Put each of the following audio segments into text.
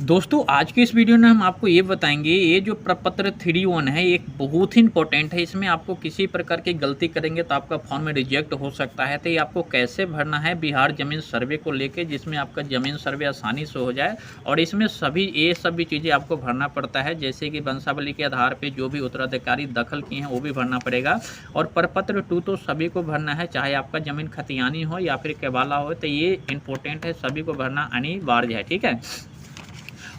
दोस्तों आज की इस वीडियो में हम आपको ये बताएंगे, ये जो प्रपत्र 3D1 है एक बहुत ही इंपॉर्टेंट है। इसमें आपको किसी प्रकार की गलती करेंगे तो आपका फॉर्म में रिजेक्ट हो सकता है। तो ये आपको कैसे भरना है बिहार ज़मीन सर्वे को लेके, जिसमें आपका ज़मीन सर्वे आसानी से हो जाए। और इसमें सभी चीज़ें आपको भरना पड़ता है, जैसे कि वंशावली के आधार पर जो भी उत्तराधिकारी दखल किए हैं वो भी भरना पड़ेगा। और प्रपत्र 2 तो सभी को भरना है, चाहे आपका ज़मीन खतियानी हो या फिर केवाला हो। तो ये इंपॉर्टेंट है, सभी को भरना अनिवार्य है, ठीक है।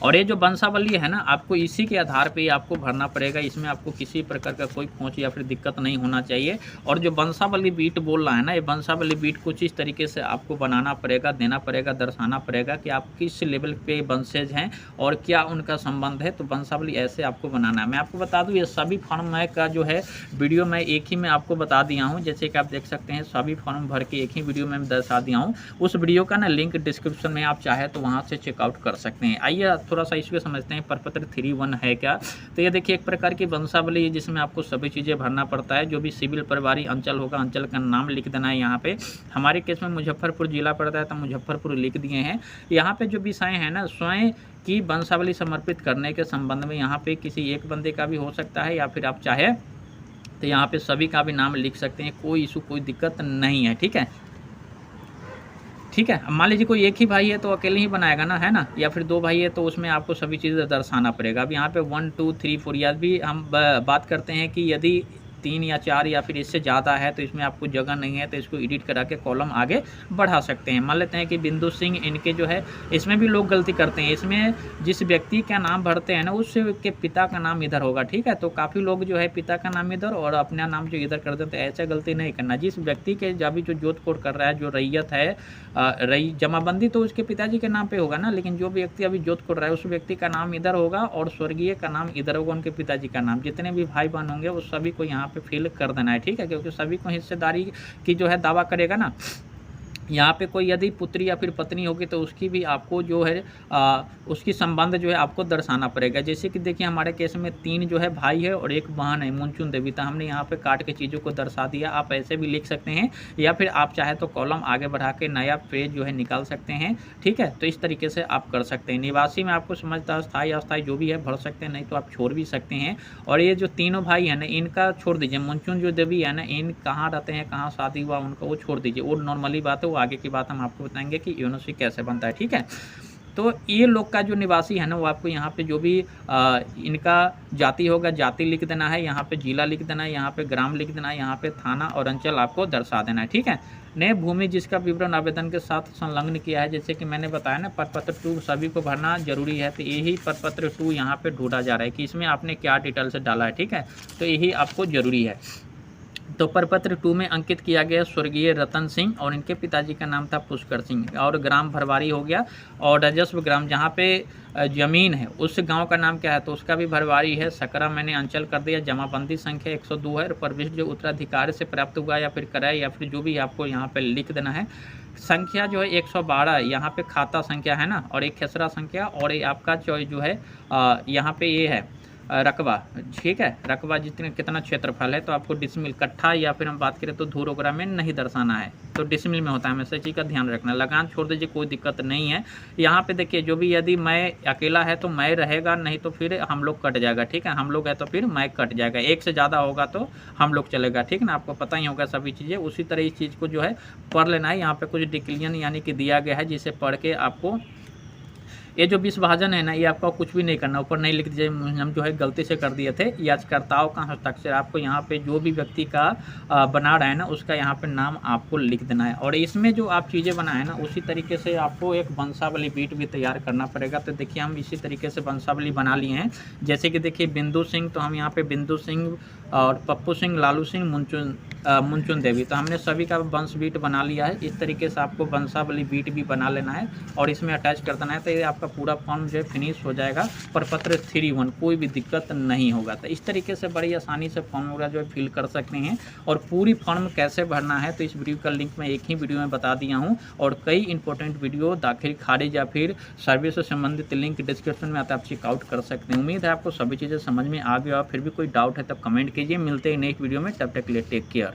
और ये जो वंशावली है ना, आपको इसी के आधार पे ही आपको भरना पड़ेगा। इसमें आपको किसी प्रकार का कोई खोज या फिर दिक्कत नहीं होना चाहिए। और जो वंशावली बीट बोल रहा है ना, ये वंशावली बीट कुछ इस तरीके से आपको बनाना पड़ेगा, देना पड़ेगा, दर्शाना पड़ेगा कि आप किस लेवल पे वंशज हैं और क्या उनका संबंध है। तो वंशावली ऐसे आपको बनाना है। मैं आपको बता दूँ, ये सभी फॉर्म का जो है वीडियो मैं एक ही में आपको बता दिया हूँ। जैसे कि आप देख सकते हैं, सभी फॉर्म भर के एक ही वीडियो में दर्शा दिया हूँ। उस वीडियो का ना लिंक डिस्क्रिप्शन में आप चाहे तो वहाँ से चेकआउट कर सकते हैं। आइए थोड़ा सा इसको समझते हैं, प्रपत्र 3D1 है क्या। तो ये देखिए, एक प्रकार की वंशावली है जिसमें आपको सभी चीज़ें भरना पड़ता है। जो भी सिविल परिवारी अंचल होगा, अंचल का नाम लिख देना है। यहाँ पे हमारे केस में मुजफ्फरपुर जिला पड़ता है तो मुजफ्फरपुर लिख दिए हैं। यहाँ पे जो विषय है ना, स्वयं की वंशावली समर्पित करने के संबंध में यहाँ पे किसी एक बंदे का भी हो सकता है, या फिर आप चाहे तो यहाँ पे सभी का भी नाम लिख सकते हैं। कोई इशू, कोई दिक्कत नहीं है, ठीक है। ठीक है, अब मान लीजिए कोई एक ही भाई है तो अकेले ही बनाएगा ना, है ना, या फिर दो भाई है तो उसमें आपको सभी चीज़ें दर्शाना पड़ेगा। अब यहाँ पे 1 2 3 4 या भी हम बात करते हैं कि यदि 3 या 4 या फिर इससे ज़्यादा है तो इसमें आपको जगह नहीं है तो इसको एडिट करा के कॉलम आगे बढ़ा सकते हैं। मान लेते हैं कि बिंदु सिंह, इनके जो है इसमें भी लोग गलती करते हैं। इसमें जिस व्यक्ति का नाम भरते हैं ना, उसके पिता का नाम इधर होगा, ठीक है। तो काफ़ी लोग जो है पिता का नाम इधर और अपना नाम जो इधर कर देते हैं। ऐसा गलती नहीं करना। जिस व्यक्ति के अभी जो जोत कोड कर रहा है, जो रैयत है, रई जमाबंदी तो उसके पिताजी के नाम पे होगा ना, लेकिन जो व्यक्ति अभी जोत कोड रहा है उस व्यक्ति का नाम इधर होगा और स्वर्गीय का नाम इधर होगा, उनके पिताजी का नाम। जितने भी भाई बहन होंगे वो सभी को यहाँ पे फिल कर देना है, ठीक है, क्योंकि सभी को हिस्सेदारी की जो है दावा करेगा ना। यहाँ पे कोई यदि पुत्री या फिर पत्नी होगी तो उसकी भी आपको जो है उसकी संबंध जो है आपको दर्शाना पड़ेगा। जैसे कि देखिए, हमारे केस में 3 जो है भाई है और 1 बहन है, मुनचुन देवी। तो हमने यहाँ पे काट के चीज़ों को दर्शा दिया। आप ऐसे भी लिख सकते हैं, या फिर आप चाहे तो कॉलम आगे बढ़ा के नया पेज जो है निकाल सकते हैं, ठीक है। तो इस तरीके से आप कर सकते हैं। निवासी में आपको समझता है, स्थायी अस्थायी जो भी है भर सकते हैं, नहीं तो आप छोड़ भी सकते हैं। और ये जो तीनों भाई है ना, इनका छोड़ दीजिए। मुनचुन जो देवी है ना, इन कहाँ रहते हैं, कहाँ शादी हुआ उनका, वो छोड़ दीजिए। वो नॉर्मली बात है, वो आगे की बात हम आपको बताएंगे कि यूनिवर्सिटी कैसे बनता है, ठीक है। तो ये लोग का जो निवासी है ना, वो आपको यहाँ पे जो भी इनका जाति होगा, जाति लिख देना है। यहाँ पे जिला लिख देना है, यहाँ पे ग्राम लिख देना है, यहाँ पे थाना और अंचल आपको दर्शा देना है, ठीक है। नए भूमि जिसका विवरण आवेदन के साथ संलग्न किया है, जैसे कि मैंने बताया ना, प्रपत्र 2 सभी को भरना जरूरी है। तो यही प्रपत्र 2 यहाँ पे ढूंढा जा रहा है कि इसमें आपने क्या डिटेल्स डाला है, ठीक है। तो यही आपको जरूरी है। तो प्रपत्र 2 में अंकित किया गया स्वर्गीय रतन सिंह और इनके पिताजी का नाम था पुष्कर सिंह। और ग्राम भरवारी हो गया। और राजस्व ग्राम जहाँ पे जमीन है उस गांव का नाम क्या है, तो उसका भी भरवारी है। सकरा मैंने अंचल कर दिया। जमाबंदी संख्या 102 है। प्रविष्ट जो उत्तराधिकारी से प्राप्त हुआ या फिर कराए या फिर जो भी आपको यहाँ पे लिख देना है। संख्या जो है 112 यहाँ पे खाता संख्या है ना, और एक खेसरा संख्या। और ये आपका जो है यहाँ पे ये है रकबा, ठीक है। रकबा जितने कितना क्षेत्रफल है, तो आपको डिसमिल, कट्ठा या फिर हम बात करें तो धूर वगैरह में नहीं दर्शाना है, तो डिसमिल में होता है। हमेशा चीज़ का ध्यान रखना। लगान छोड़ दीजिए, कोई दिक्कत नहीं है। यहाँ पे देखिए, जो भी यदि मैं अकेला है तो मैं रहेगा, नहीं तो फिर हम लोग कट जाएगा, ठीक है। हम लोग है तो फिर मैं कट जाएगा। एक से ज़्यादा होगा तो हम लोग चलेगा, ठीक ना। आपको पता ही होगा सभी चीज़ें। उसी तरह इस चीज़ को जो है पढ़ लेना है। यहाँ पे कुछ डिक्लियन यानी कि दिया गया है, जिसे पढ़ के आपको ये जो विभाजन है ना, ये आपको कुछ भी नहीं करना। ऊपर नहीं लिख दीजिए, हम जो है गलती से कर दिए थे। याचकर्ताओं का हस्ताक्षर, आपको यहाँ पे जो भी व्यक्ति का बना रहा है ना, उसका यहाँ पे नाम आपको लिख देना है। और इसमें जो आप चीज़ें बनाए ना, उसी तरीके से आपको एक वंशावली बीट भी तैयार करना पड़ेगा। तो देखिए, हम इसी तरीके से वंशावली बना लिए हैं। जैसे कि देखिए, बिंदु सिंह, तो हम यहाँ पे बिंदु सिंह और पप्पू सिंह, लालू सिंह, मुनचुन देवी, तो हमने सभी का वंश बीट बना लिया है। इस तरीके से आपको वंशावली बीट भी बना लेना है और इसमें अटैच कर देना है। तो ये आपका पूरा फॉर्म जो है फिनिश हो जाएगा। प्रपत्र 3D1 कोई भी दिक्कत नहीं होगा। तो इस तरीके से बड़ी आसानी से फॉर्म वगैरह जो है फिल कर सकते हैं। और पूरी फॉर्म कैसे भरना है तो इस वीडियो का लिंक मैं एक ही वीडियो में बता दिया हूँ। और कई इंपॉर्टेंट वीडियो दाखिल खारिज या फिर सर्वे से संबंधित लिंक डिस्क्रिप्शन में आता है, आप चेकआउट कर सकते हैं। उम्मीद है आपको सभी चीज़ें समझ में आ गया। फिर भी कोई डाउट है तो कमेंट कीजिए। मिलते हैं नेक्स्ट वीडियो में, तब तक के लिए टेक केयर।